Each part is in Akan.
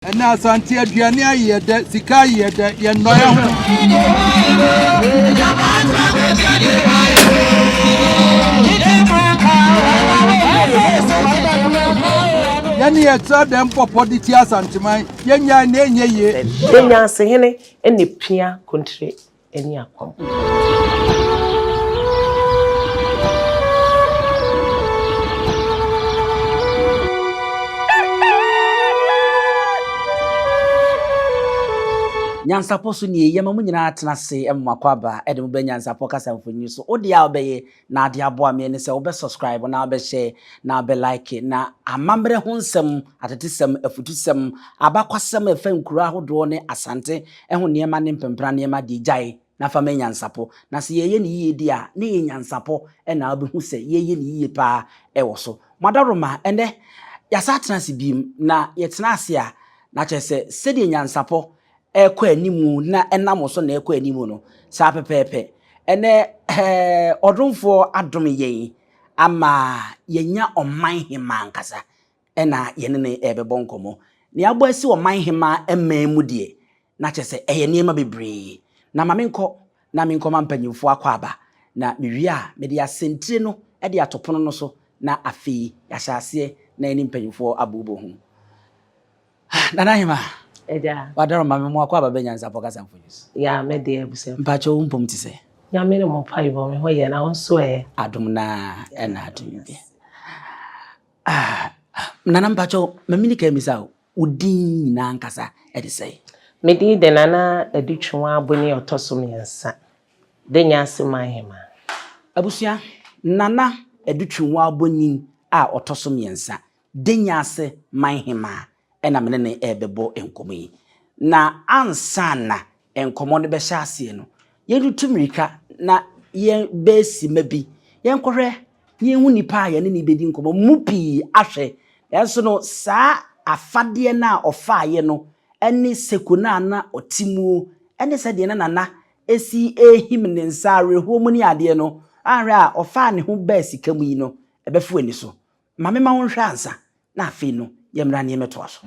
And Asante aduane yede sika yede ye noya ho yani yetsa dem popodi ti Asanteman yenya na enye ye Denyasehene ene pia kontre eni akwam. Nyansapo so ni yema mu nyina atenase emmakwaba ede mu be Nyansapo kasa mfonyi so odi a obeye na ade aboa me ne se obe subscribe na obe share na obe like na amambre ho nsem atetesem afutusem abakwasem efankura ahodo ne asante eho niema ne mpempra niema de gyae na fama Nyansapo na se yeye ni yiye di a ne ye Nyansapo na obehu se yeye ni yiye pa ewo so madaroma ende yasa atenase bim na yetenase a na chese sedi Nyansapo ekwa animu na enam so na ekwa animu no sa pepepe ene odumfo adom yen ama yenya oman Hemaa nkasa ena yene ne ebebo nkomo ne abasi oman Hemaa emamu die na chese eye niema bebre na mamenko na menko mampanyimfo akwaba na mewie a me de asentire no e de atopono no so na afi yahase na eni mpanyimfo abubo hu nana Hemaa Eja wadaro mame mo akwaba be Nyansapo kasa mfonyis ya me de ebuse mpacho umpom ti se ya me ne mo paibo me ho ye na wonso adum na ena adum bi nana mpacho mamini ka misa udin na nkasa e de sei me di de nana Adutwiwaa Bonin otosom yensa Denyaseman Hemaa abusua nana Adutwiwaa Bonin a otosom yensa Denyaseman Hemaa ena menene ebebo enkomi na ansana enkomo ne be hyase no yedutumirika na ye besi mabi yenkohwe ye hu nipa ye ne bedi nkomo mupi ahwe enso no saa afade na ofaye no ene sekuna na otimu ene sede na nana esi ehim ne nsare homu ni ade no ahwe a ofa ne ho besi kamu yi no ebefu ani so mame ma wonhwe ansa na afi no yemra ne meto aso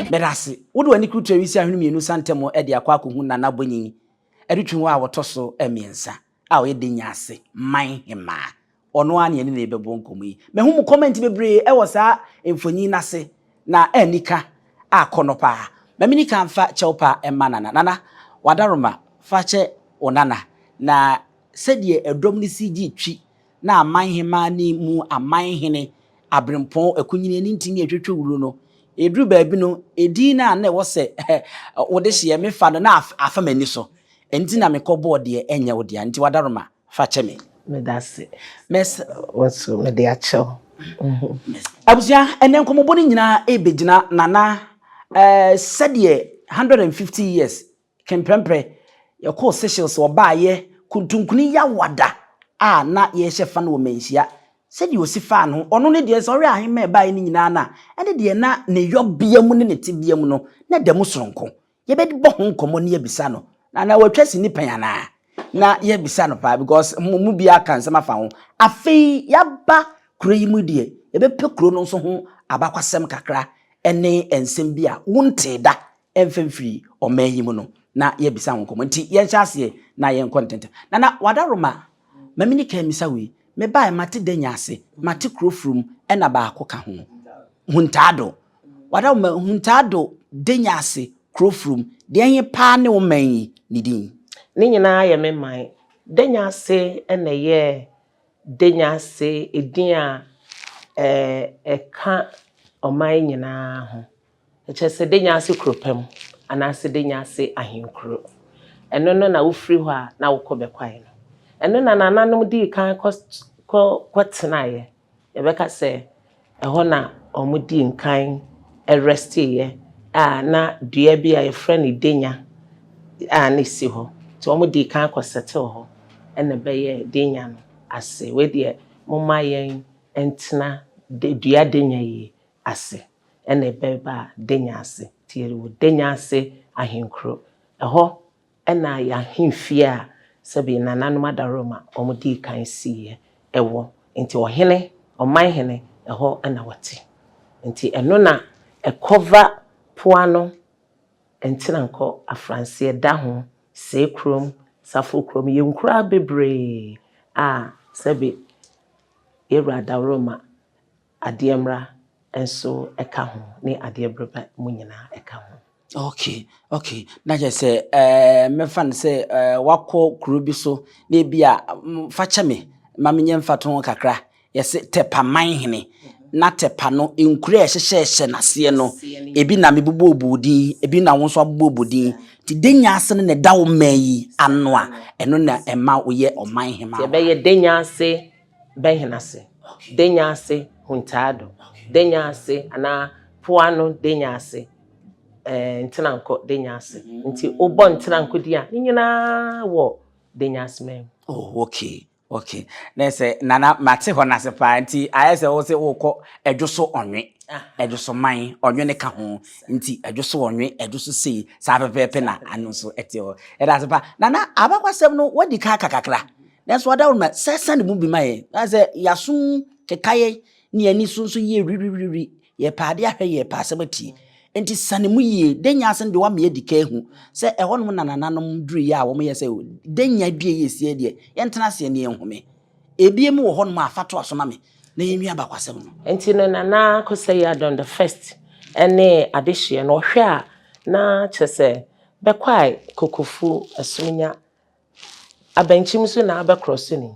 Berasi wodo ani kutu ewisi ahwenu mienu santemo e de akwa akohu nana Bonin Adutwiwaa wotoso emiensa a o ye Denyaseman Hemaa ono ani ene na ebebo nkomu yi me hu mu comment bebre e wo sa emfonyi nase na anika akonopa mamini kan fa chewpa emanana nana wadaroma fa che onana na sedie edom ni sigi twi na aman Hemaa ni mu aman hene abrempon akunyine ni ntini etwetwe wuro no edru baabi no edina na wo se wo de hye me fa no na afa mani so enti na me kobo de enya wo de anti wadaroma fa che me dase mes wonso me de acho abusia enen komo boni nyina ebegina nana sedie 150 years kempempre yako sessions oba ye kuntunkuni ya wada a na ye hye fa no menhia said you si fa no ono ne de sorry ahema ba ni nyina na ene de na ne yobia mu ne tibia mu no na dem soronko ye be bo ho nkomo ne yebisa no na watwasi ni panyana na yebisa no pa because mu bia kan sama fa ho afei yaba kuro yi mu de ye be pe kuro no so ho abakwasem kakra ene ensem bia wonte da emfemfiri o mayi mu no na yebisa ho nkomo nti ye nhyase na ye content na wadaroma mamini ka misa we me ba mate Denyase mate krofrum ena ba akoka ho huntado wada ma huntado Denyase krofrum de anye pa ne wo man ni din ni nyina ye me man Denyase ena ye Denyase edin a ka oman nyina ho echese Denyase kropam anase Denyase ahenkro eno no na wo firi ho a na wo kobekwae no eno na nananom di kan kwatnaye yebeka se eho na omudi nkan reste na dua bi a ye frɛ Denya ne si ho to omudi kan kosete ho ene beye Denya no ase we de momma yen entena dua Denya yi ase ene beba Denya ase tiere wo Denya ase ahenkro eho ena ya hemfie sabi nananom adaroma omudi kan siye ewo nti ohene oman hene eho na wote nti eno na cover poano ntinanko afranse da ho sekrom safokrom yenkura bebre sabi era adaroma adiemra enso eka ho ne adiebreba munyina eka ho. Okay. Na je se me fan se wako kuro bi so na bia facha me ma menye mfato kakra yese tepa man hene na tepa no enkura ehyehyehye nase no ebi na mebubo obudi ebi na wonso abubo obudi ti Denyase ne da wo mayi ano a eno na ema woye oman hema ye be ye Denyase ben henase Denyase huntado Denyase ana poano Denyase ntinanko Denyase nti obo ntinanko dia nyina wo Denyaseman. Okay. Nese nana mate ho na se pa nti ayese wo se wokọ edwoso onwe edwoso man onwe ne ka ho nti edwoso onwe edwoso sei sa pepepe na anu so ete ho eda se pa nana abakwasem no wadi ka kakakra nso wada wo ma sesa ne mu bi maye na se yasun kekaye ne ani sunsu ye ri ye paade ahwe ye pa asebati enti sanemu yie Denyase de wa me edika ehu se ehonum nanananom duru ya wo me ye se Denya due ye sie de yentena se ne enhome ebiem wo honum afato asoma me na yemi abakwasem no enti no nana kosai adon the first ene adehye no hwe a na chese bekwai kokofu asumnya abanchim so na abacross ni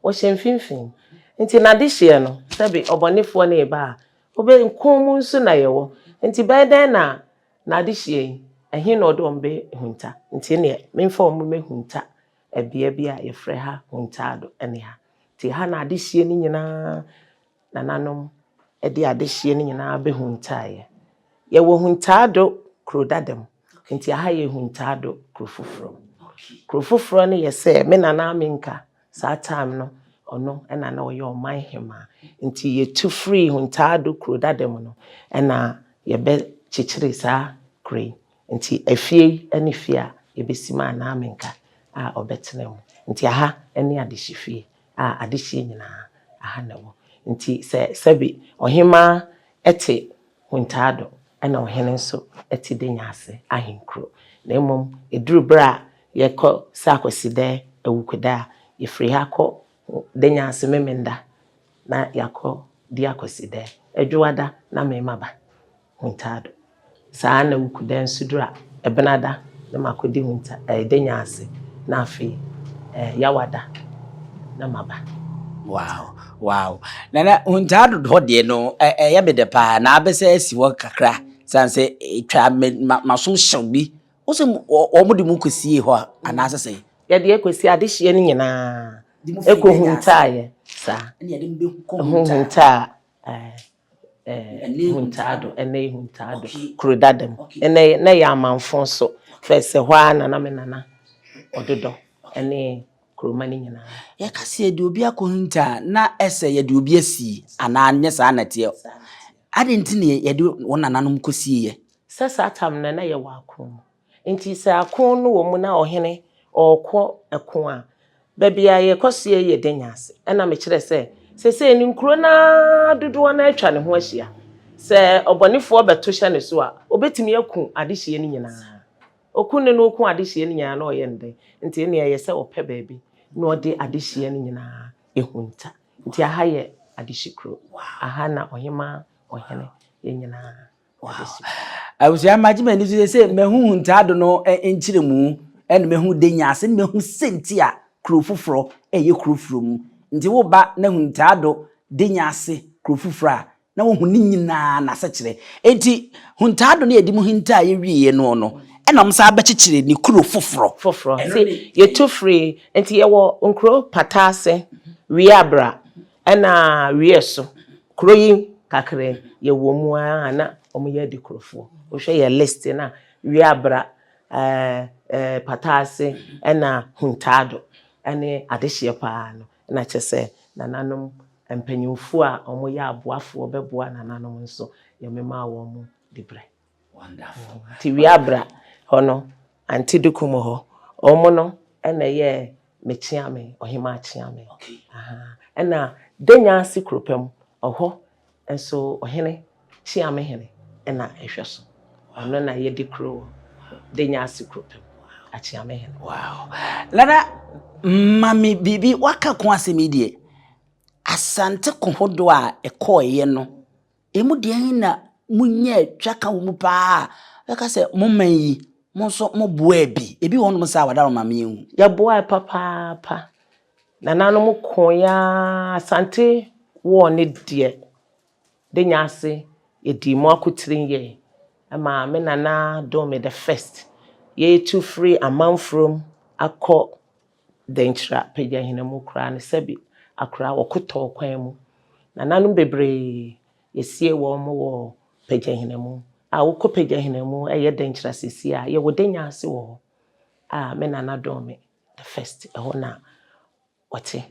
wo hemfimfim enti na adehye no sabi obonefo na eba obe nkomu so na yewo nti beden na adehye ehin no dombe hunta nti ne memfa omo mehunta ebia bia ye frɛ ha huntado ene ha ti ha na adehye ni nyina nananom edi adehye ni nyina be huntaye ye wo huntado krodadem nti ha ye huntado krofufro ne ye se me nana minka sa time no ono ena na oye oman hema nti ye tu free huntado krodadem no ena ye be chichiri sa kre nti afie ene fie a ye besima na menka obetenem nti aha ene adehye fie adehye nyina aha na wo nti sebi ohema ete huntado ena ohene nso ete Denyase ahenkro na emom eduru bra ye ko sakwaside ewukoda ye free ha ko Denyase memenda na yakọ di akwaside edwada na memaba huntado saa na wukuda nsudura ebenada na makodi hunta Denyase na afi yawada na maba. Wow. Nana huntado do de no ya bede pa na abese asi wo kakra sanse twa masom shawbi wo se o mudi mu kwesi ho ana asese ya de kwesi adehye ni nyina eko huntaye sa ene de mbe hunta huntado ene huntado krodadem ene na ya amanfo so fese hwa na menana ododo ene kuroma ni nyina ya kase de obi akohinta na ese ye de obi asi ana anye sa anate ade ntine ye de wonananom kosie sasa tam na ye wa akon nti se akon no wo mu na ohene okọ ekon a babia ye kosie ye Denyase na me kire se ni nkuro na dodo na atwa ne ho ahia se obonefo beto hye ne so a obetimi akun adehye ni nyina okun ne no okun adehye ni nyina na oye nde nti ne ye se opɛ baabi na ode adehye ni nyina ehunta nti aha ye adehye aha na ohema ohene ye nyina awusia magime ni se mehu ntado no enchiremu ene mehu Denyase ne mehu senti a kuro foforo eye kuro from nti wo ba na hu ntado Denyase kuro foforo a na wo hu ni nyina na sekire enti hu ntado ne yedi mu hinta ye wiye no enam sa abekikire ni kuro foforo see ye too free enti ye wo nkuro patase wiabra na wieso kuro yi kakre ye wo mu ana omo ye di kurofo o hwe ye list na wiabra patase na huntado ene adehye pa no na kyese nananom empanyimfu a omo ye aboafo obeboa nananom nso ye mema wo mu dibre wonderful ti wiabra hono antidukumo ho omo no ene ye mechiame ohima achiame aha ena Denyase kropem oho enso ohene chiame hene ena ehweso ono na ye dikro Denyase kropem achiame hene wow lada mami bibi waka ko asemi die Asante kohodo a ekoye no emu de na munye twaka wo mu pa aka se momman yi monso mo boa bi ebi won mo sa wada mama yin ya boa papa nananom ko ya Asante wo ne de Denyase edi mo akotrin ye ama me nana do me the first ye too free amanfrom akọ denchra peja hinemu kra ne sabi akra wokoto kwan mu nananom bebre yesie wo mo wo peja hinemu a wokọ peja hinemu eye denchra sisi a ye wo Denyase wo a me nana do me the first ehona wote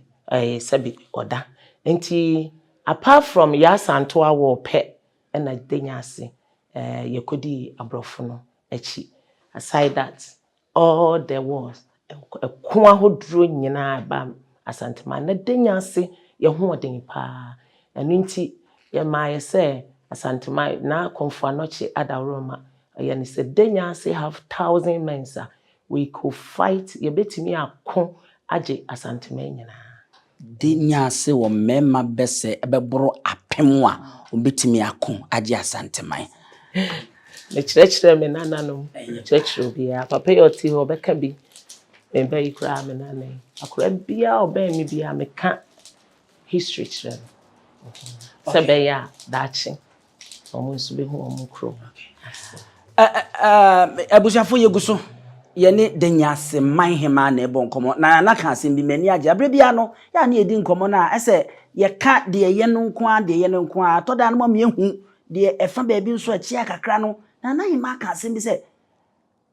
sabi oda enti apart from ya Asante awo pe na Denyase yekodi abrofo no echi aside that all there was ekun ahodro nyina ba Asante man na Denyase ye ho oden pa enu nti ye maaye se Asante man na konfo anoche adaroma ye ne se Denyase have 1,000 men sir we could fight ye betimi akon age Asante man nyina Denyase wo mema bese ebeboro apem a obetimi akon age Asante man le chire me nananom chire bia papa yoti ho beka bi me ba ikra me nanan akra bia oba mi bia me ka history chire se be ya dachi omo nso be hu omo kro abushafo yeguso ye ne Denyaseman Hemaa na ebo nkomo na ka asem bi mani age abre bia no ya na edi nkomo na ese ye ka de ye no nko a to da no ma mehu de efa ba bi nso a chia kakra no na Hemaa ka asem bi se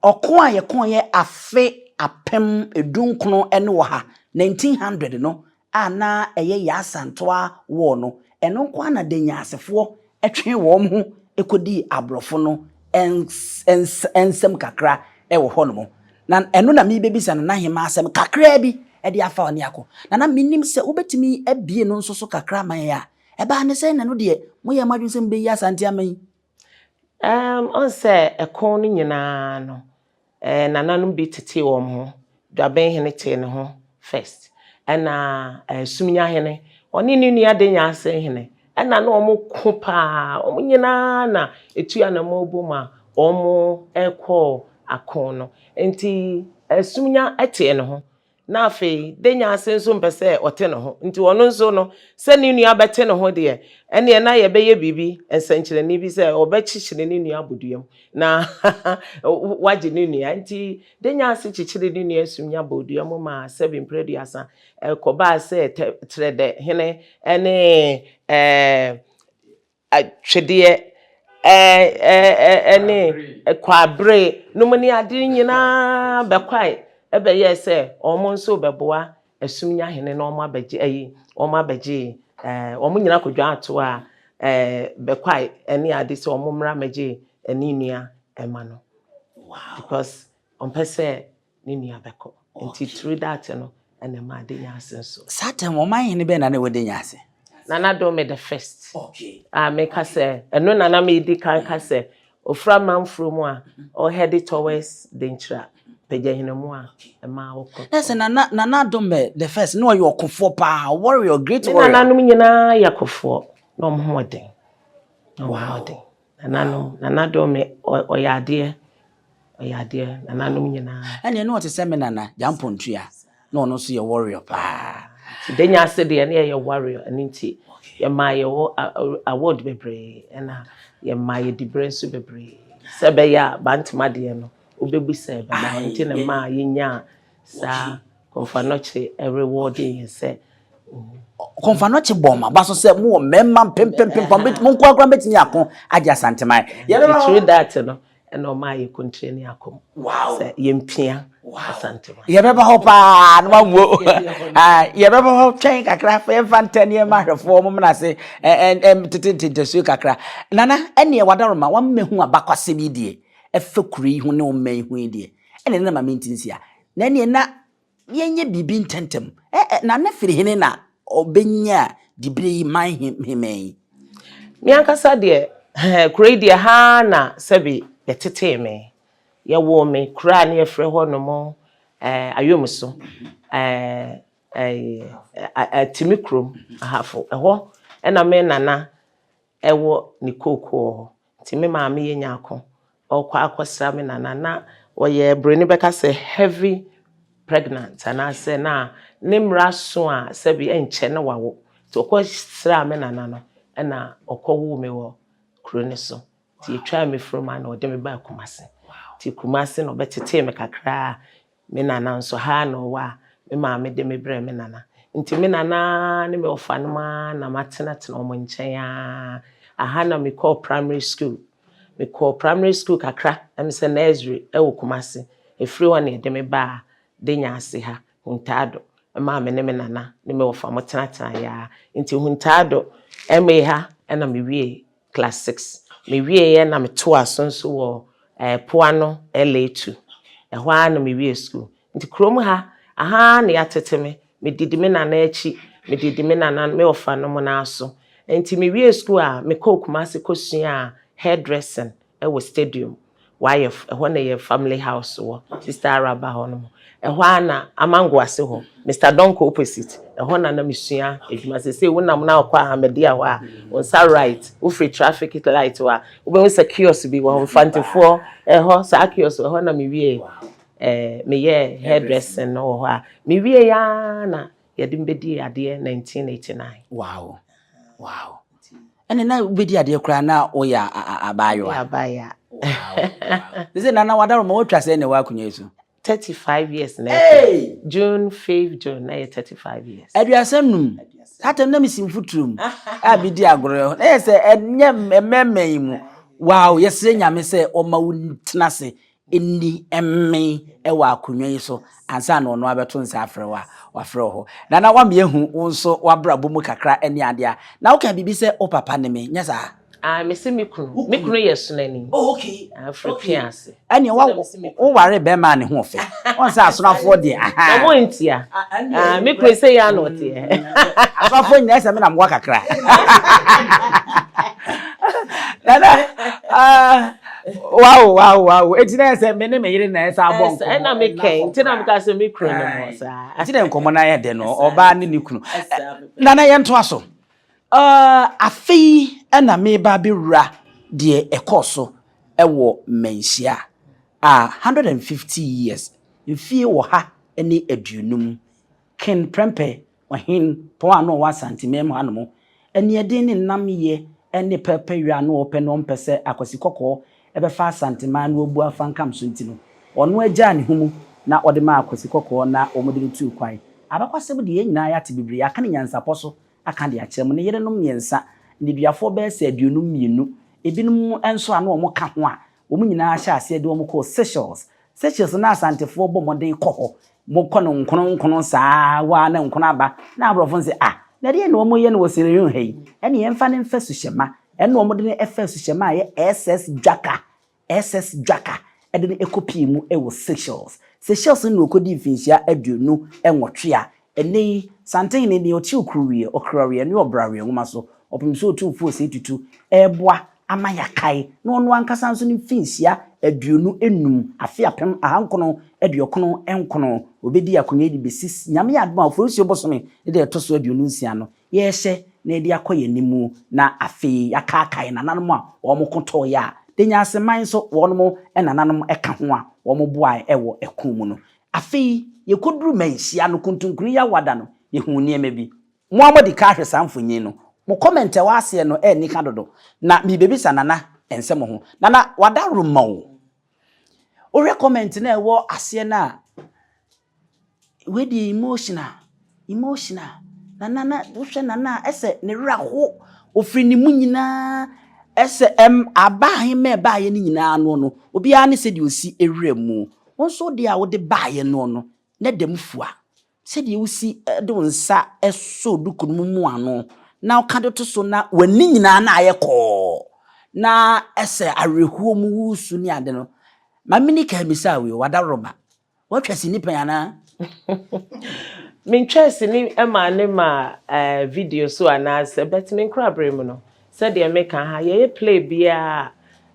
okon a ye kon ye afe apem edunkono ene wo ha 1900 no ana eye ya Asante wo no eno nko na Denyasefo etwe wo ho ekodi abrofo no ensem kakra ewo hono na eno na mi bebisa na Hemaa asem kakra bi e de afa oni akọ na minim se obetimi abie no nso so kakra man ya e ba ne se na no de moye madwu se mbe yi Asante aman on se ekon no nyina no nananom bi tete wo ho dwaben hene te ne ho first na sumnya hene oni ni nua Denyase hene na omo ko pa omo nyina na etu anamo boma omo ekọ akon no enti sumnya ete ne ho na afi Denyase nso mpese ote ne ho nti wono nso no se ni nua bete ne ho de ene na ye beye bibi ensankyere ni bi se obechichire ni nua boduam na waje ni nua nti Denyase chichire ni nua sumnya boduam ma 7 preduasa koba se trede hene ene atwede ene kwabre no mani ade nyina bekwai ebe ye se omo nso beboa esumnya hene na omo abeje ayi omo abeje omo nyina kodwa ato a bekwai ene ade se omo mra meje ene nua ema no because on pese ni nua beko nti through that no ene ma Denyase so satem o man hene be na we Denyase nana do me the first okay make say eno nana me di kan ka say ofra manfro mu a or headed towards Denchira peja hene mu a ema woko yes nana do me the first no you okofo pa warrior great warrior nana num nyina yakofo no mohoden no mohoden nana do me oyade nana num nyina ene no te se me nana jampontua no no so ye warrior pa Denyase de ene ye warrior aninti ye ma ye award bebre na ye ma ye dibre so bebre sebe ya bantama de no obebusa ebe na nti na ma ye nya sa konfanoche rewarding ye se konfanoche bomma baso se mo memma pempem mo nko akra betini akon aja Asante man ye through that no eno ma ye kontreni akom se ye mpia Asante man ye beba ho pa no mawo ye beba ho twen kakra fa infantanie ma hwefo mo na se tete su kakra nana ene wadaroma wa mehu abakwase bi die efekuri hu ne o man hu die ene na ma mentinsia na ene na yenye bibi ntentem na firi hene na obenya dibiri man hemei mi ankasa de kure de ha na sebi betete me ye wo me kura na ye frɛ ho no mo ayomso timikrom ahafo ɛhɔ ɛna me nana ɛwɔ ni kokoo timi maame ye nyako ɔkɔ akɔsra me nana na ɔyɛ broni bɛka sɛ heavy pregnant ana sɛ na ne mra so a sebi enche na wawo to ɔkɔ sra me nana no ɛna ɔkɔ wo me wɔ kuro ne so ti etwa me from na ɔde me ba Kumase ti Kumase no betete me kakra me nana nso ha no wa me maame de me brɛ me nana nti me nana ne me ofa no ma na matena tena omo nkyɛn aha na me call primary school kakra em sɛ nursery ɛwɔ Kumase efiri wa na de me ba Denyase ha Huntado maame ne me nana ne me ofa mo tena ya nti Huntado eme ha ɛna me wie class 6 me wie ye na me to asonso wɔ Poano LA2 ehwa na me wie school nti krom ha aha na yatete me didi me nana achi me didi me nana me ofa no mo na aso nti me wie school a me kɔ Kumase kosua hairdressing ɛwɔ stadium why ehwa na ye family house wɔ sister Araba ho no ehwa na amango ase ho Mr Donko opposite ehwa na mesua edwuma sese wonam na akɔ Ahmedi a wa on sa right wo free traffic light wa wo be secure bi wo fantefo ehɔ sa kiosk ehɔ na me wie me ye hairdressing no ho a me wie ya na ye de mbedi ade 1989 wow ene na bedi ade kra na o ya abaya this is nana wadaroma wo twa se ne wa kunya yesu 35 years now. Hey! June 5th, June 35 years. Aduasanum. Hatem na misimfuturum. Abidi agoro. Na yese enye mmemme mu. Wow, yesre nyame se oma wuntenase eni emme ewa akonwa yi so ansa na ono abeto nsa afrewa wafre ho. Na wa mehu nso wabrabo mu kakra eni ade a. Na wo kan bibi se o papa ne me nyasa. Me se me kunu yesunani. Oh okay. Afripiase. Ani wo ware be ma ne ho fe. On say asonafo de. Omo ntia. Me kunu se ya no te. Asonafo nyina se me na mwa kakra. Dada wow. Etina se me ne me yire na esa abon ko. Na me ken, tina me ka se me kunu no mo sa. Etina nkomo na ye de no, oba ne kunu. Nana ye nto aso. Afei na me ba bewura de ekoso ewo menhia 150 years mfie wo ha ene aduonum ken prempe wahin po ano wa santimem hanom ene eden ne nam ye ene pepe wi no ope no mpese akwasi kokko ebefa santiman no obu afankam so ntino ono agya ne humu na ode ma akwasi kokko na omodiri tu kwan abakwasem de nyina ya te bibiri aka ne nyansapo so aka de akyerem ne yerenom yensa ne duafo be se aduonum mienu ebinum enso ano omo ka ho a omu nyina hya ase de omo ko Seychelles na Asantefo bomode kɔ hɔ mo kono nkono saa wa na nkono aba na abrofo se na de no mo ye no wosere yun hei ene ye mfa ne mfa suhyema ene no mo de ne efa suhyema ye SS Jaka ede ne ekopi mu e wo Seychelles no okodi mfinhia aduonu enwotwe a ene santen ne oti okruwie ne obrawie ngoma so opimso otufu se tutu eboa amayakai no no ankasa nso ne mfinhia aduonu enum Appiah pem ahankono aduokono enkono obedi akonya di besis nyame adoma oforusi obosome de etoso aduonu nsia no ye hye na edi akoye nimu na afei yakakai na nanom a omokoto ya Denyaseman so wonom enananom eka ho a womo boa ewo ekon mu no afei yekoduru manhia no kuntunkuru ya wada no yehu niema bi mo amodi ka hwe samfonyin no mo comment wa ase no eni ka dodo na mi bebisa nana ensem ho nana wada ruma o recommend na ewo ase na we di emotional nana wohwe nana ese ne raho ofri ni mu nyina ese abahe me baaye ni nyina no obi a ne se di osi ewre mu wonso de a wo de baaye no na dem fua se di osi de wonsa eso dukunu mu ano na o ka de to so na wani nyina na ayekọ na ese arehuo mu wusu ni ade no ma mini ka misa we wada roba watwasi ni panyana min chesi ni ma video so anase but min kra brem no said they make ha ye play bia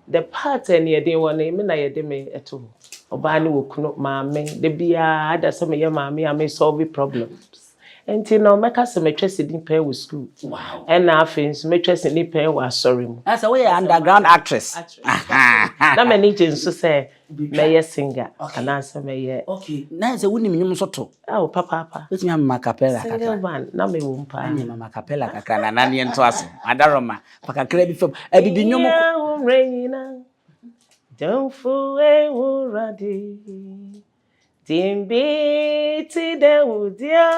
the part and ye dey won me na ye dey me eto oba ni wokuno maame de bia ada so me ye maame am solve problems enti no make us me twese din pay with school wow and na afins me twese ni pay wa sorry mu as a way underground actress na me ni jinso say me ye singer and answer me ye okay na say woni nyum so to oh papa wetin am macapella kakra man na me wo mpa ani mama capella kakra na ne nto aso adaroma pakakra bi fam abibi nyum don't fool ready timbi ti de udia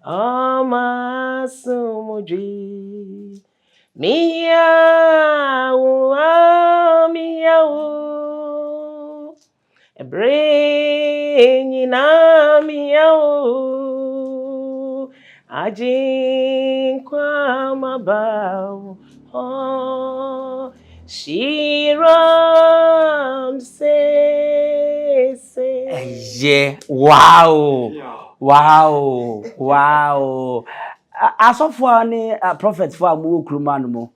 ama sumudri miya bring na miya ajin kwa mabao Shiram say yeah wow asofo ani prophet for amu okruma no mo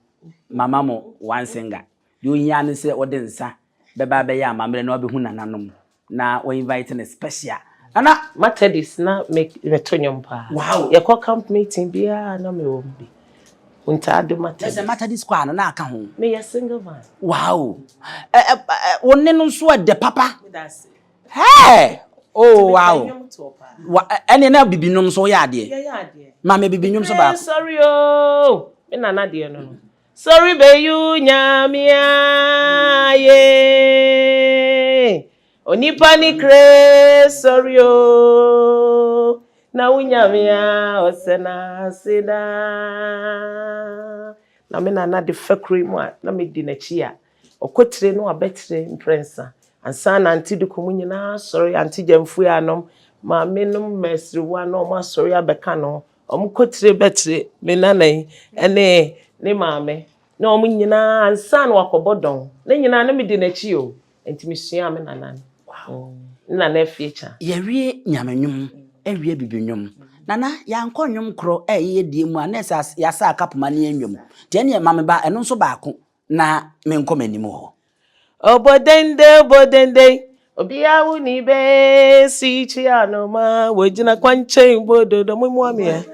mama mo one singer you nya ne se ode nsa beba be ya amamre na obehu nananom na we invite na special ana matadis na me tonyom pa wow ye call camp meeting bia na me wo bi unta do matadis ese matadis kwa no na aka ho me ye single man wow wonne no so de papa hey oh wow ene na bibinum so ya ade ma me bibinum so ba sorry oh me nana de no sorry be you nyamia ye onipa ni kre sorry oh na unyamia osena sida na me nana de fakri mu na me di na chi a okotire no abetre imprensa ansa na anti de komu nyina sorry anti jamfu ya nom ma menum mesriwa no ma sorry abeka no omkotire betre me nanan ene ne maame na om nyina ansa na wakobodon na nyina na me di na chi o enti mesua me nanan wow nana future yewie nyamenyum ewie bibinwum nana yankọ nwum kro ye die mu anesa ya sa kapoma ne nwum de ne mame ba eno nso ba ko na me nkomanimo ho obodende obiawu ni be si chi anoma wojina kwanchen bododo muamia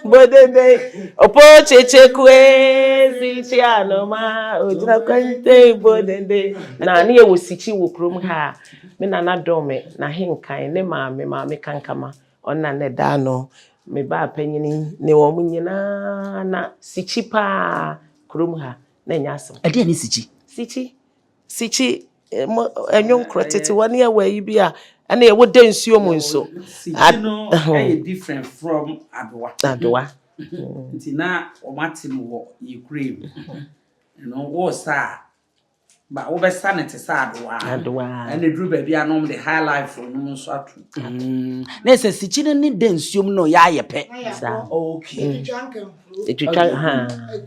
bodende opo cheche kwe si chi anoma wojina kwanchen bodende na ne wo sichi wo krom ha me nana dome na hinkan ne maame kankama onna ne da no me ba panyini ne wo munyina na sichi pa krom ha na nyasem ade ni sichi enyon krotete wani ya wa bia ana ye woda nsuo mu nso no different from adwa nti na o matim wo Ukraine no wo sa But over Sunday to sad and the drew baby are normally high life from no swat. There's a sitting in densium no ya pet. Okay. It you try,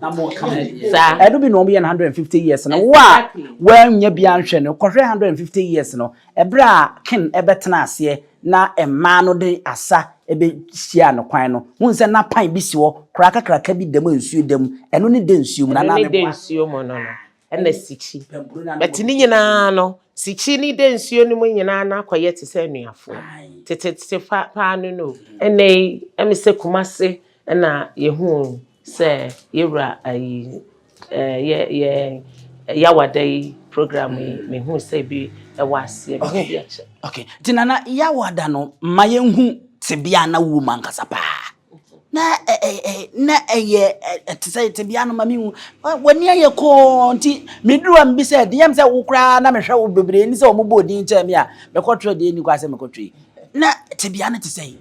I'm more coming. I do be no 150 years and what when you be answering 150 years no a bra ken ebetnas ye na a man de asa ebe sia no kwan no mun se na pan bi si wo kraka kraka bi dem nsuo dem eno ne densuo na na me densuo mo no na sichi but ni nyina no sichi ni densuo ni mo nyina na akoye te se anuafo tete pa no ene emi se kumase na yehu se yewra ayi ye yawadai program me hu se bi e wase me hu bi ache okay tinana yawada no mayenhu tebia na wu mankasa pa na te say tebia no mami hu wani aye ko nti meduru am bi se de yam se wo kra na mehwe wo bebre ni se wo mobodi ncha mi a me kotro de ni kwa se me kotri na tebia na te say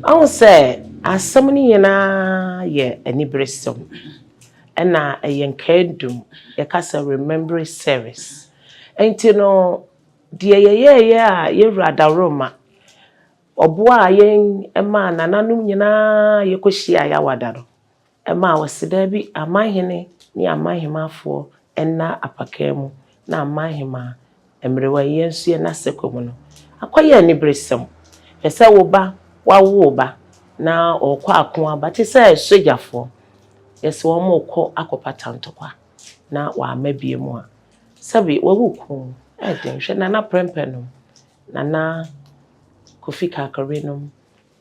I say asam ni yana ye anibresom na yenkadum ye kasa remembering service enti no de ye a ye rada roma oboa yen ema nananum nyina ye kohia ya wadaro ema waseda bi amahene ni amahemafo enna apakemu na amahema emrewa yensu ye na sekomu no akoye anibresom pese wo ba wawo ba na okwa akwa ba te say sojafo yes wo mo ko akopata ntokwa na wa mabie mu a sabi wawuku den hwe na prempe no na kofika karenum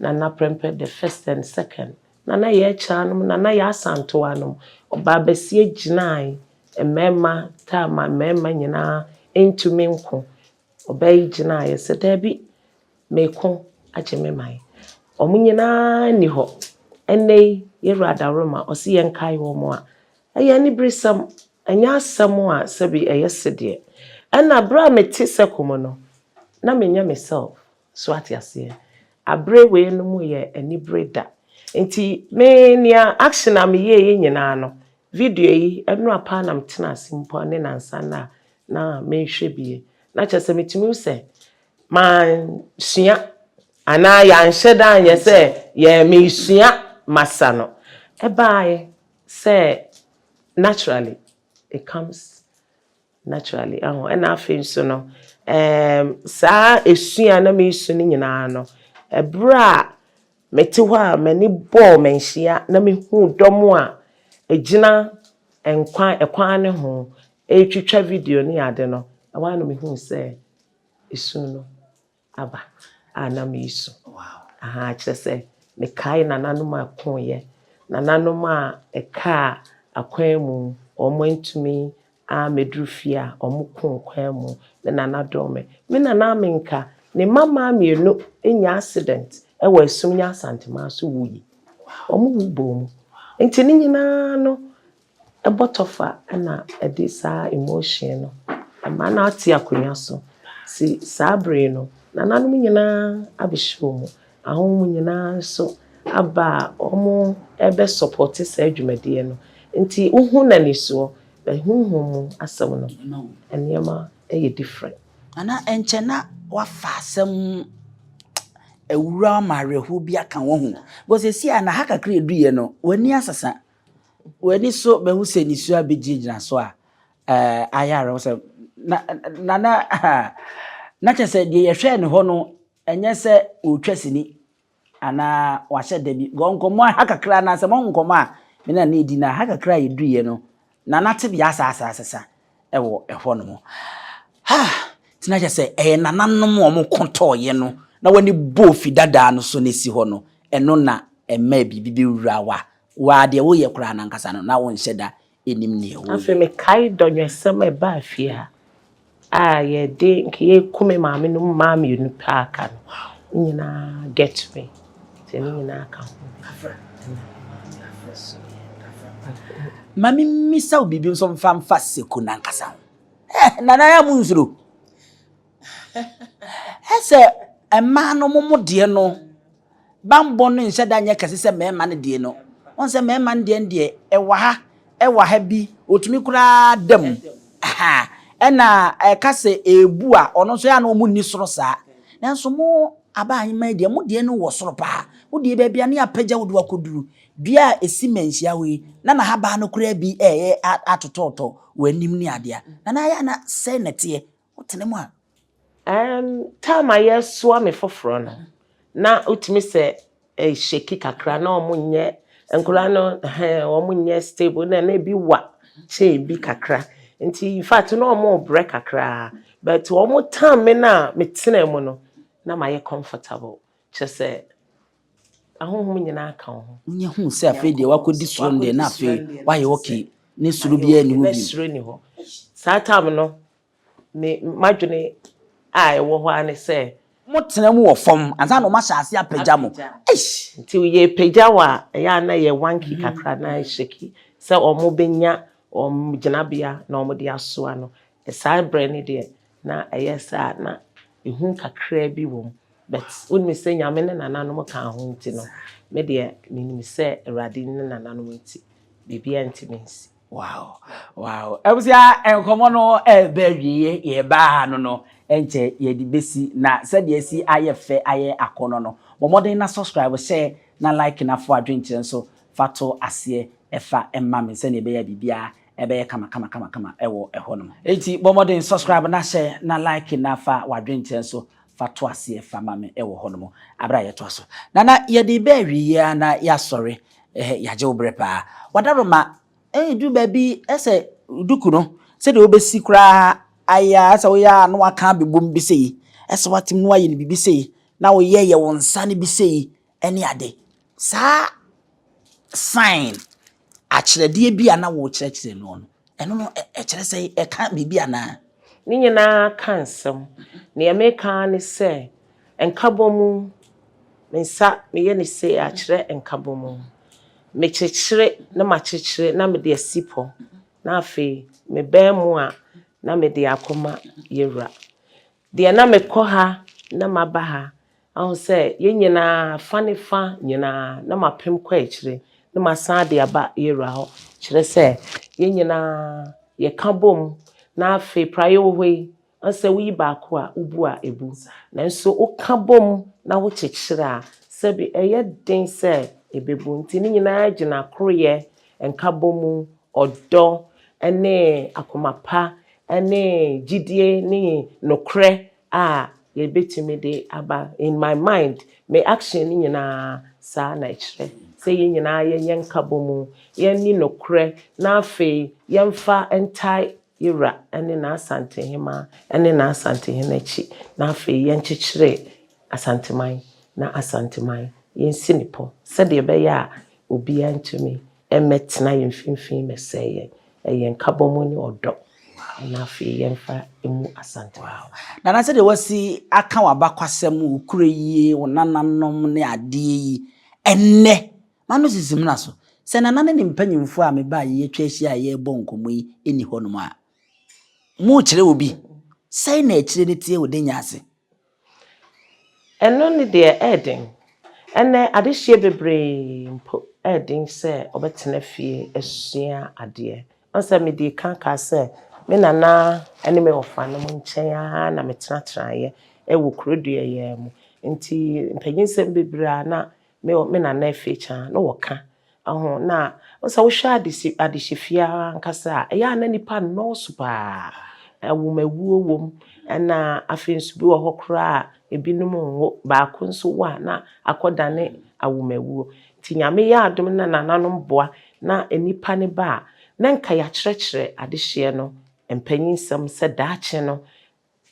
na prempe the first and second na ye chanum na ya Asante wanum oba besie ginai emema tama mema nyina entumi nko oba ginai se da bi meko ageme mai omunyina ni ho ene yerada roma osi yenkai wo mo a eye ni brisam anya asam a sabi eye sede ana bra meti sekomo no na menya myself so atiase abre we no mu ye ani breda enti me nia action am ye nyina no video yi eno apa na mtena asimpo ne nansa na me hwe bie na chese metimi se man sua ana ya nhyeda anya se ye me sua masano ebae say naturally it comes naturally and I feel so no sa esua na me su ni nyina no ebra meti ho a mani ball menhia na me hu domo a egina ekwan ne ho etwitwa video ni ade no awa no me hu say esu no aba ana me isu aha kyese me kai nananum akoye nananum a eka akwan mu omantumi a medrufia omukon kwan mu na nanadome me nanamenka ne mama mienu enya accident e wa sum nya Asante ma so wuyi omuwubom enti ni nyina no e botofa na edisa emotion no ama na ati akonya so si sabre no nananum nyina abehwo ahom nyina so aba omo ebe support sa adwumade no nti uhu na niso be huhu asem no enema e different ana enchena wafa asem ewura marehu bi aka wo hu because si ana haka kra eduye no wani asasa wani so be hu se niso abegina so a ayare so na chese de ye hwe ne ho no enye se otwasini ana wahye da bi gonkomo haka kra na se monkomo a me na edi na haka kra eduye no na nate bi asasa ewo ehwo no mo tina chese nananom omo kontoye no na wani bofi dada no so nesi ho no eno na ema bibi wurawa wa de wo ye kra na nkasa no na won hyeda enim ne ewo afi me kai Denyaseman ba afia ye de nke kume maame no maame unu paaka no nyina get me teni nyina aka mami misa bibi nso mfa seku na nkasa nana ya munzuro ese ema no momo de no bambo no nhyeda nya kase se mema ne de no on se mema ne de ewa ha bi otumi kura dam ena kase ebu a ono so ya no mu ni soro saa nanso mo aban ma de mo de no wo soro pa wo de ba bia ne apagya wo do akoduru dua esi manhia we na haba no kura bi atototo wanim ni ade a na ya na say nete wo tene mu a time I saw me foforo no na utimi se sheki kakra na omunye nkura no omunye stable na bi wa che bi kakra nti in fact no omo break kakra but omo time me na me tena mu no na my comfortable just say ahonhom nyina ka ho nye hu se afi de wakodi suro de na afi why okay ne suro bia ni ho bi suro ni ho sa time no me madwene ai wo ho ane se mo tena mu wo fom ansa no ma hyase apagya mo eish nti ye pagya wa ya na ye wanki kakra na sheki se omo benya ginabia na omo de aso ano sa brand de na sa na ehun kakra bi wo but when me say nyame ne nananom ka ho nti no me de minim se awrade ne nananom nti bibia nti mensi wow ebusia enkomo no bewie ye ba no enche ye di besi na said ye si ayefe aye akono no momoden na subscribe share na like na fo adwenkyere so fato ase efa emma me se ne be ya bibia ebe ye kama ewo eho no enti momoden subscribe na share na like na fa wadwenkyere so fato ase efa mame ewo ho no abra ye to so na ye di bewie na ya sori ya je obrepa wadaroma du baby ese duku no se de obesi kura aya asa wo ya no aka bebom bi sei ese watim no aye ne bibi sei na wo ye wonsa ne bi sei ene ade sa sign a kyerede bi ana wo kyerɛkyerɛ no no eno no kyerɛ sei ka bibi ana ni nyina kansem ne ya meka ne se enkabomu mensa me ye ne sei a kyerɛ enkabomu me kyekere na ma kyekere na me de asipo na afi me bemu a na me de akoma yewura de na me kɔ ha na ma ba ha ahu se ye nyina fa nyina na ma pem kɔ ekire na ma san de aba yewura ho kyerɛ se ye nyina ye ka bom na afi praye wo hoi anse wi ba ko a ubu a ebu na nso o ka bom na wo kyekere a se bi eye den se ebebu nti ni nyina agina kroye enkabomu odo ene akomapa ene gidie ni nokre a ye betimi de aba in my mind me action ni nyina sa na ekire se ye nyina ye nkabomu ye ni nokre na afi ye mfa entai yira ene na Asante Hemaa ene na Asante Henachi na afi ye nkyekire Asante man na Asante man yensi nipo se de be ya obi antumi emetena yemfimfin meseye yen kabomu ni odo na afi yemfa emu Asante na se de wasi aka wabakwasem ukure yie wonananom ne ade yi enne manu sisim na so se nanane ne mpanyimfo a me ba ye twahia a ye bo nkomo yi eni honom a mu kire obi sai na ekire ne tie Denyaase eno ni de eden ene adehye bebre mpo eden se obetena fie esua ade ansa me di kanka se me nana ene me ofano mo nchen a na me tenatena ye ewo kurodua ye mu nti mpanyinsem bebre na me nana afecha na woka aho na osa wo hwa adehye fia nkasa ya na nipa no supa awumawu wom na afensu bi wo hokra ebinum wo ba ko nso wa na akodane awumawu ti nyame ya adom na nananom boa na enipa ne ba na nka ya kyerɛkyerɛ adehye no empanyinsɛm sɛ daache no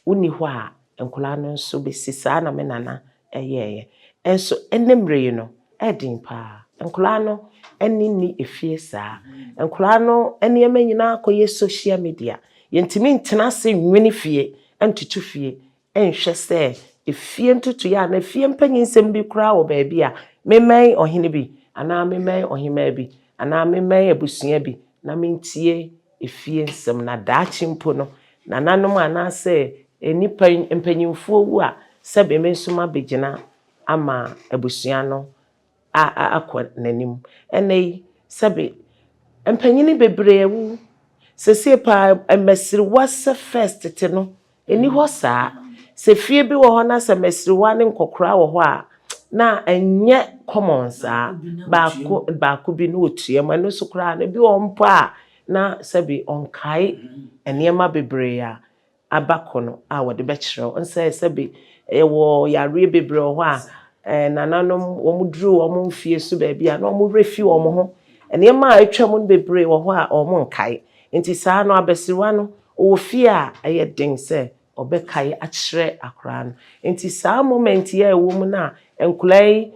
uni ho a enkola no nso besi saa na me nana eyeye enso enemre no edin pa enkola no enni efie saa enkola no enema nyina akoye social media yentimi ntena se nwene fie entutu fie enhwɛ sɛ efie ntutu ya na fie mpanyinsɛm bi kura wo ba bi a memɛn ohene bi ana memɛn ohema bi ana memɛn abusua bi na mentie efie nsɛm na daachi mpo no na nanom ana sɛ enipa mpanyimfo wu a sɛ be mensoma begina ama abusua no akɔ nanim enei sɛ be mpanyini bebre wu se pa mesriwa se first te no eni ho saa se fie bi wo ho na se mesriwa ne nkokora wo ho a na enye common saa ba ko bi no otue ma no so kra na bi wo mpo a na sabi onkai enema bebre a abakono a wo de be kire onse sabi wo yare bebre ho a nananom wo mudru wo mfie so ba bia na wo refi wo ho enema a atwam bebre wo ho a wo nkai nti saa no abesiwa no wo fie a eye den se obekai a kire akra no nti saa moment ya ewo mu na enkulai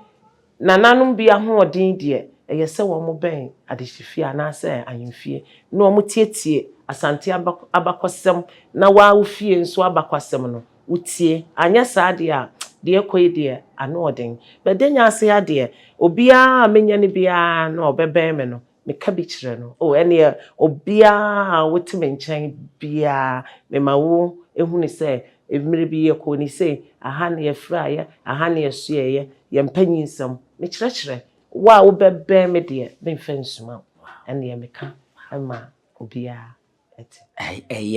nananom bia ho odin de eye se wo mo ben adehifie na se ayemfie na wo tietie asante abakosem na wa wo fie nso abakwasem no utie anya saa de a de ekoyi de ano odin be denya ase ya de obia amenya ne bia na obeben me no meka bi kire no ene obia wotime nchen bia me ma wo ehunu se emire bi yeko ni se aha na yefra ye aha na yesue ye yempanyinsam me kire wa wo bebe me de me mfansuma ene meka ama obia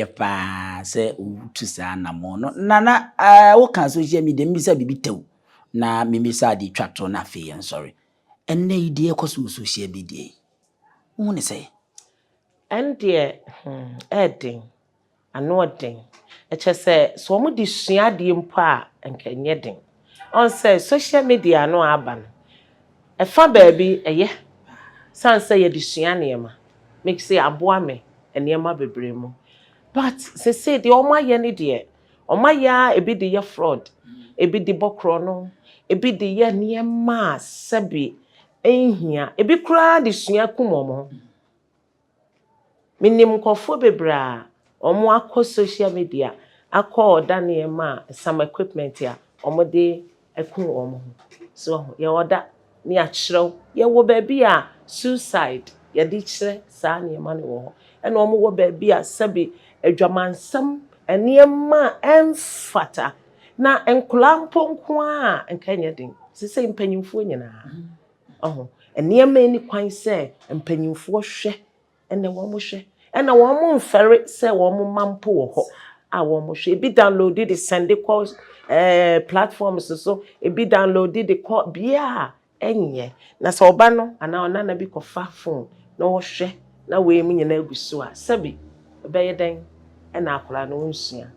pa se utu saa na mo no nana wo kan social media mbisa bibi tew na mimisa di twato na fe en sorry enne ide ekoso social media wo ne say ende edin ano odin echese so mo di sua de mpo a enkenye den on say social media no aban efa baabi eye sanse ye di sua nema make say aboa me enema bebre mu but say the omaye ne de omaya ebi de ye fraud ebi de bokro no ebi de ye nema sabi ehia ebi kura de sua kumomo minim kofo bebra omo akọ social media akọ oda nema some equipment ya omo de ekun omo so ye oda ni akyerew ye wo ba bi a suicide ye di kire saa nema ne wo ena omo wo ba bi a sabi adwamansam enema emfata na enkula mponko a enkanya din sese mpanyimfo nyina enema ni kwan se mpanyimfo hwe ene wo mo hwe ena wo mo mfere se wo mo mampo wo ho a wo mo hwe bi download the send calls platforms so e bi download the call bia enye na so oba no ana ona na bi ko fa phone na wo hwe na we mu nyina aguso a sabi be yeden ena akora no nsua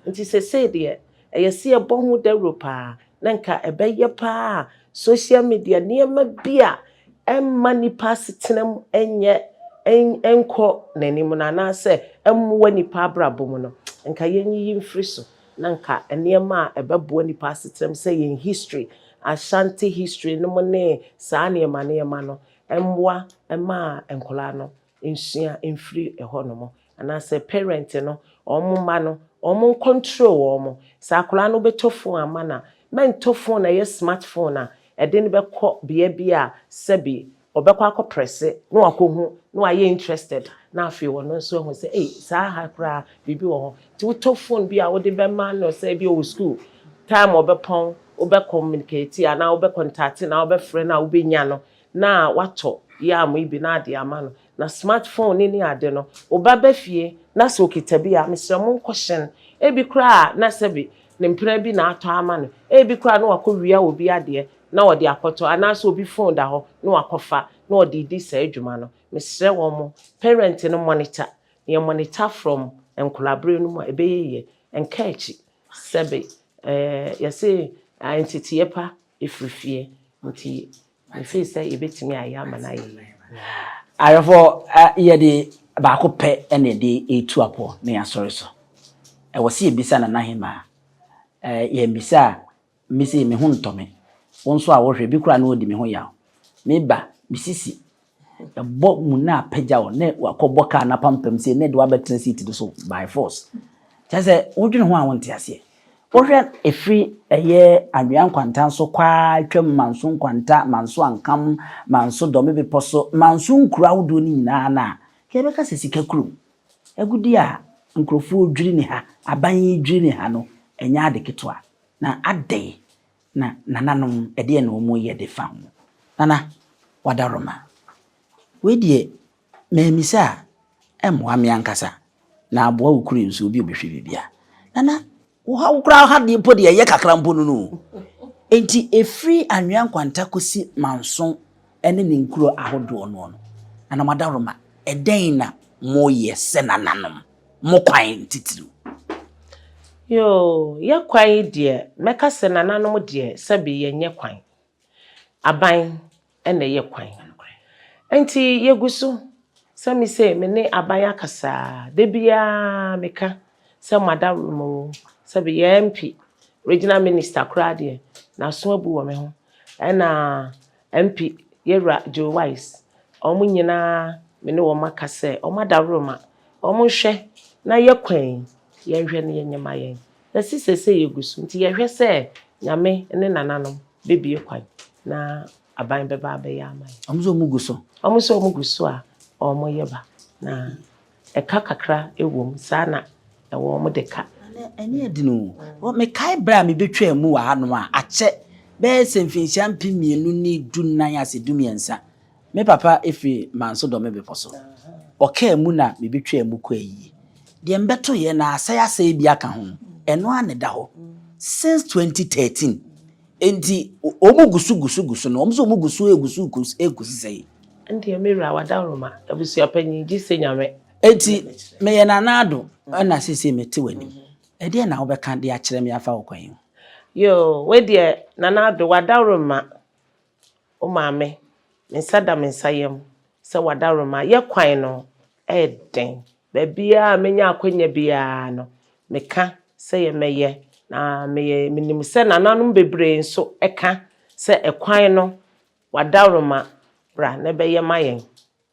nti se de eyesi e bo hu da Europa na nka ebeye pa social media niema bia emma nipa sitenam enye enko nanim na na se emwa nipa abrabom no nka yenyi mfiri so na nka enema ebebo nipa sitenam se yen history Asante history no ne saa niema no emwa ema enkola no nsua mfiri eho no mo ana se parent no omuma no omon control omo sa akola no betofo amana mentofo na ye smartphone na ede ne bekọ bia sabi obekọ akopresse no akohu no aye interested na afi wono so hu se saa ha kra bibi wo ho ti to phone bia wo de be man no say bi o school time obepon obe communicate ana obe contact na obe friend na obe nya no na wato ya mo ibi na ade amano na smartphone ni ade no obaba fie na so kitabia mesremo question ebi kra na sabi ne mpra bi na ato amano ebi kra na wakowia obi ade na odi akoto ana so obi phone da ho na wakofa na odi di sa adwuma no mesre wo mo parent no monitor ye monitor from en collaborate no ebeye enkachi sabi you say entity epa ifrifie nti me feel say ebetimi ayama na ye ayofo ye de ba ko pe ene de etu apo na ya sorry so wo se ebisa na Hemaa ye mbisa misi me hu ntome wonso a wo hwe bi kura na odi me ho ya me ba bisisi bo mu na apagya wo ne wakobọ ka na pampam se ne de wa betre seat do so by force chase wodwene ho a wonte ase wohwe efri eye anwea nkwanta so kwa twam manso nkwanta manso ankam manso do me poso manso nkura wodo ni nyina na kebeka sesika kuru agudi a nkrofo dwiri ni ha aban dwiri ni ha no enya adeketwa na ade na nananom ede na omo ye de fam nana wadaroma we die memisa ame ankasa na aboa ukuru nso obi obehwe bibia nana wo kura ha de podi ye kakra mpo no enti efri anwan kwanta kosi manson ene ne nkuro ahodo no nana madaroma eden na mo ye se nananom mo kwan titiru yo ye kwan de meka se nananom de sabi ye nye kwan aban ene ye kwan enti ye gusu sami se me ne aban akasa de bia meka se madaromo sabi ye MP regional minister kra de na so abu wo me ho na MP yera Joe Wise omo nyina me ne wo makase o madaroma omo hwe na ye kwan ye hwe ne nyema ye na sisese ye gusu nti ye hwe se nyame ne nananom bebie kwan na aban beba abeya amai omzo muguso a omo yeba na eka kakra ewom sana ewo mo deka ene adinu wo me kai bra me betwa mu wa hanom a ache be semfinhia mpemienu ni dunan ase dumiensa me papa efi manso do me beposo oka mu na me betwa mu kwa yi de mbeto ye na asaya bi aka ho eno ane da ho since 2013 enti omugusu no omzo egusu sei ndi me ra wadaroma abusu apanyi gise nyame enti me ye nanado na sisi mete wani ede na wo beka de akere me afa okwan yo we de nanado wadaroma o maame nsada mensayem se wadaroma ye kwan no eden ba bia menya akwanya bia no meka se ye meye na meye minim se nananom bebre nso eka se ekwan no wadaroma bra na be ye mayen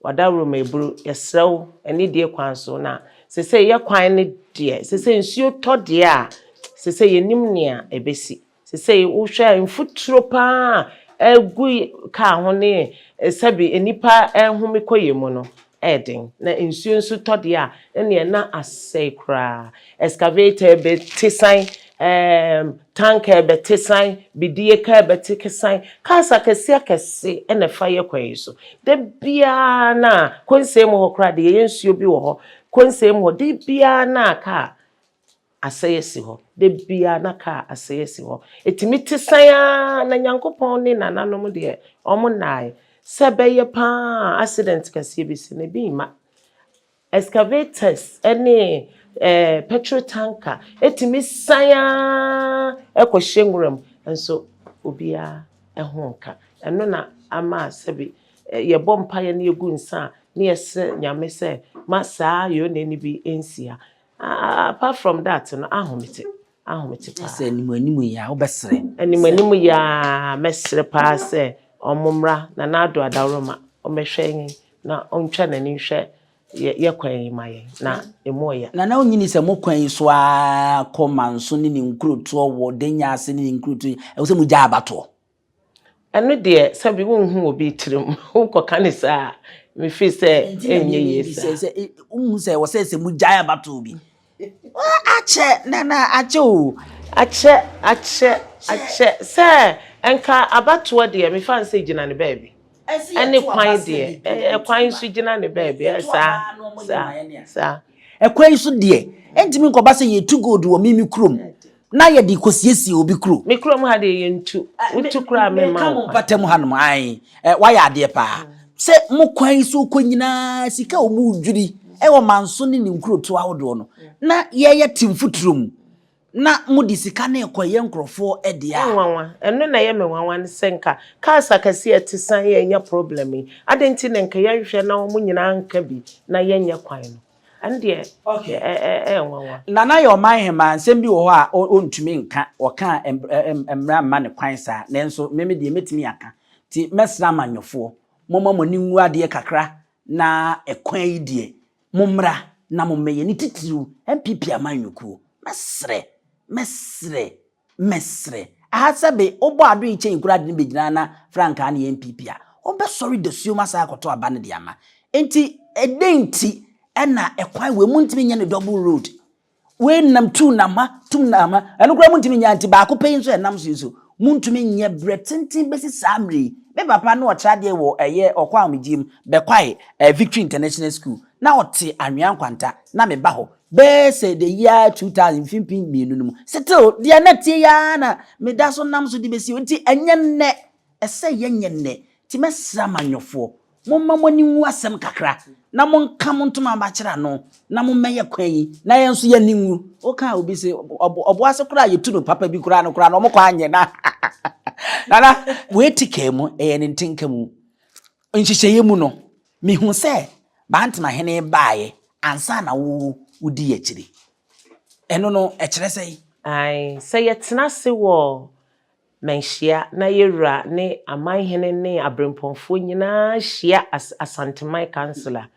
wadaroma eburu yesrew eni de kwan so na se ye kwan ne de se nsuo to de a se yenim nia ebesi se wo hwa mfuturo pa egu ka ho ne sabi enipa ehome koyemu no eden na nsuo nso to de a ene na asai kra excavator be tisan tanker be tisan bidie ka be tikisan kasa kese ene faye kwan so de bia na konsem ho kra de ye nsuo bi wo ho konsem ho de bia na ka asayesi ho de bia na ka asayesi ho etimi tisan na nyankopon ne nananom de omo nai sebeye pa accident kase bi se ne bi ma excavators any petrol tanker etimi san ekohyenguram enso obia ehonka eno na ama sebi ye bompa ye ne egu nsa ne yese nyame se masa yo ne ni bi ensia apart from that no ahomete pa se animu ya obesre animu ya mesre pa se omumra na nado adaroma omehwen na ontwa nani hwe ye kwan maye na emoya na onyini se mo kwan so a komanso ni nkruto wo Denyase ni nkruto e se mu ja abato eno de sabi wonhu obi tirim ukoka ne sa me fi se enye yesa se se wo se mu ja abato bi ache na ache o ache se enka abato de me fan se gina ne baby ani kwan de kwan su gina ne baby sa ekwan su de entimi nkoba se ye tu gold wo mimi krom na ye di kosiesie obi kro me krom ha de ye ntu utu kra me ma ka mo patem hanom ai wa ya de pa se mo kwan su konyina sika o mu dwiri wo manso ne nkro to ahodo no na ye timfuturum na mudi sika na ekoye nkrofo ede a nwanwa eno na ye me nwanwa ne senka kasa kase etisan ye nya problem adenti ne nka ye hwe na wo nyina nka bi na ye nya kwan no ande nwanwa na yo man Hemaa nsem bi wo ho a ontumi nka woka emra ma ne kwan sa nenso meme de metimi aka ti mesra manyofo momma moni nwu ade kakra na ekwan yi de momra na mommeye ni titiru MPP amanyokuo mesre ahasabe obo ado iche nkura de begina na franka na MPP a obe sorry de suoma sa akoto aba ne de ama enti edenti ena ekwan we muntimi nya ne double road we nam tu nama tum nama eno kura muntimi nya anti ba ko pay so enam so muntumi nya bretintin besi samri me papa na o trade wo eye okwa amjim be kwai Victory International School na ote anwea kwanta na me ba ho be say the year 2015 mienu mu still dia na tie ya na me da so nam so di besi nti enye nne ese yenye nne ti mesra manyofo momma moni wu asem kakra na monka montoma ba kira no na mommeye kwan na yenso ye ninwu o ka obi se obo ase kura yetu no papa bi kura no mokwa anye na nana we tike mu ne ntinka mu nhihye mu no mi hu se bantima hene baaye ansa na wudi yechiri eno no ekire sei ai say yetena se wo menhia na yewura ne aman hene ne abremponfo nyina hia Asante my councillor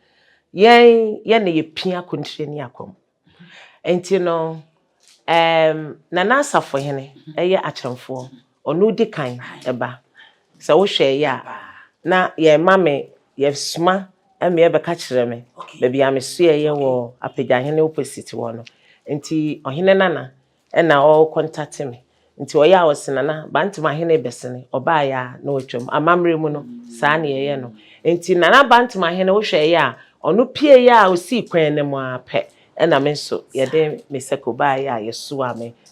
ye ne yepia kontire ne akom enti no nana asafo hene eye akyemfo onu di kan eba se wo hwe ya na ye mame ye suma eme ye beka kire me bebi amesue ye wo Appiah hene opposite wo no enti ohene nana na o contact me nti oya wosenana bantima hene besene oba ya na otwam amamre mu no saa ne ye no enti nana bantima hene wo hwe ya onu pie ya osi kwan ne mu ape na me so ye de me sekoba ya yeso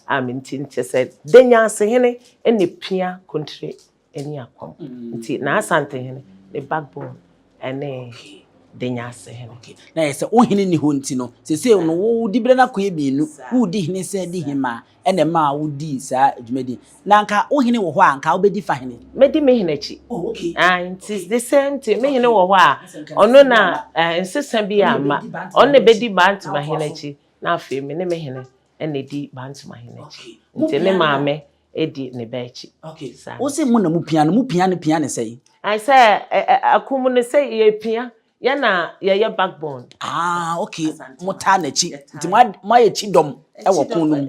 ame nti se Denyase hene ene pia kontri eni akom nti na Asante hene the backbone ene Denyase hene na yese ohene ni ho nti no sese no wo di bere na koye bienu wo di hene se di hema ene ma wo di sa adwumadi na nka ohene wo ho anka wo bedi fa hene medi me hene chi okay and it is the same thing me hene wo ho a ono na nsesa bi ama onne bedi bantima hene chi na afi me ne me hene ene di bantima hene chi nti ne maame edi ne ba chi okay wo se mu na mu piano sei I say akumu ne say ye pia yana ye backbone okay mota na chi nti mo ye chidom e wo kun no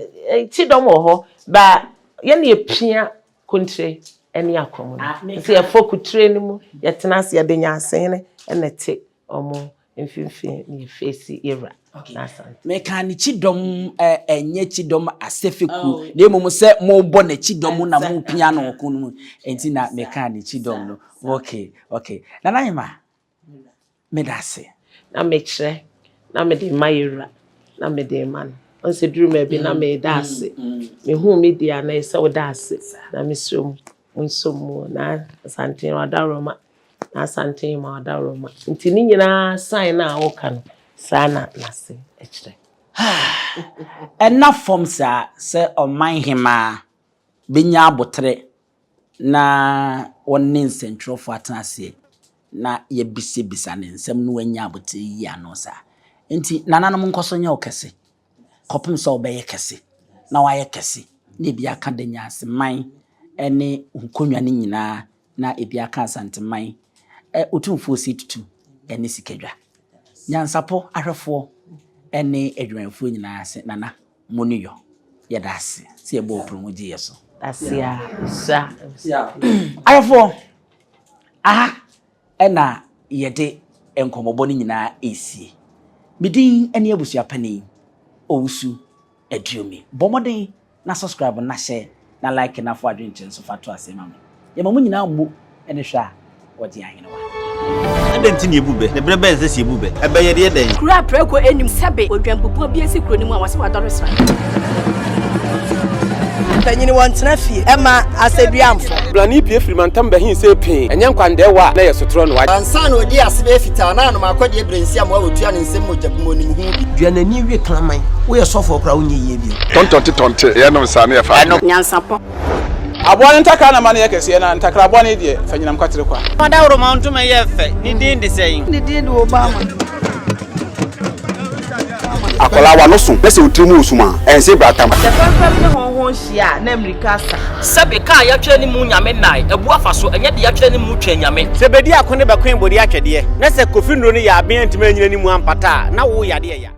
chidom wo ho ba yana ye pia kontre eni akumu nti ye fokutre ni mu ye tena se ye Denyase ne ene te omo mfimfin ni face era me kan chidom enye chidom asefeku na emom se mo bo na chidom na mo pia no kun no enti na me kan chidom no okay nana yema me dase na me kire na me de mayera na me de man on se duru me bi na me dase me hu me dia na se wo dase na me som unsom na Asante wadaroma na Asante ma wadaroma nti ni nyina sign na woka no sana nase ekire enough form se oman Hemaa benya abotre na wonne nsentro atase na ye bisa ne nsem no wanya abotre yi anosa enti nananom nkoso nya okese kopum so obeye kese na waye kese na bia aka Denyaseman ene nkonwa ne nyina na ebia aka Asante man otumfo situtu ene sikedwa Nyansapo ahwefo ene adwanfo nyina ase nana moniyo yedase se ebo promoji yeso asia sa ahwefo ena yede enkomobo ni nyina esi midin ene abusua pani owusu aduomi bomoden na subscribe na share na like na fo adwenche so fato asema yemamu nyina mbo ene hwa wodi ahenewa Adenti ni ebube ne brebe eze ebube ebe ye de den kura preko enim sebe odwampupu bi esi kuro ni mu a wase wadoro sra tanyini wontena fie ema aseduamfo blani pie frimantam be hin se pin enye nkwandewa na yesotro no ansa na odi asebe fita na no makode ebrensi am awotua ne nsem mojabumo ni hu duanani wie klaman wo ye sofo kra wo nye ye bi tontonte ye no nsa na ye fa Nyansapo abone ntaka na mane yekese na ntakra abone de fanyinam kwatere kwa madawro ma ntuma ye fe ni din de sei ni din de Obama akola wa no so pese utrimu usuma ense bratam tefafam ne honhon hia na America sa sebe ka ya twa ni mu nyame nai ebu afa so enye de ya twa ni mu twa nyame sebedi akone be kwen bodi atwede na se kofi nro ni ya aben ntima nyina ni mu ampata na wo yade ya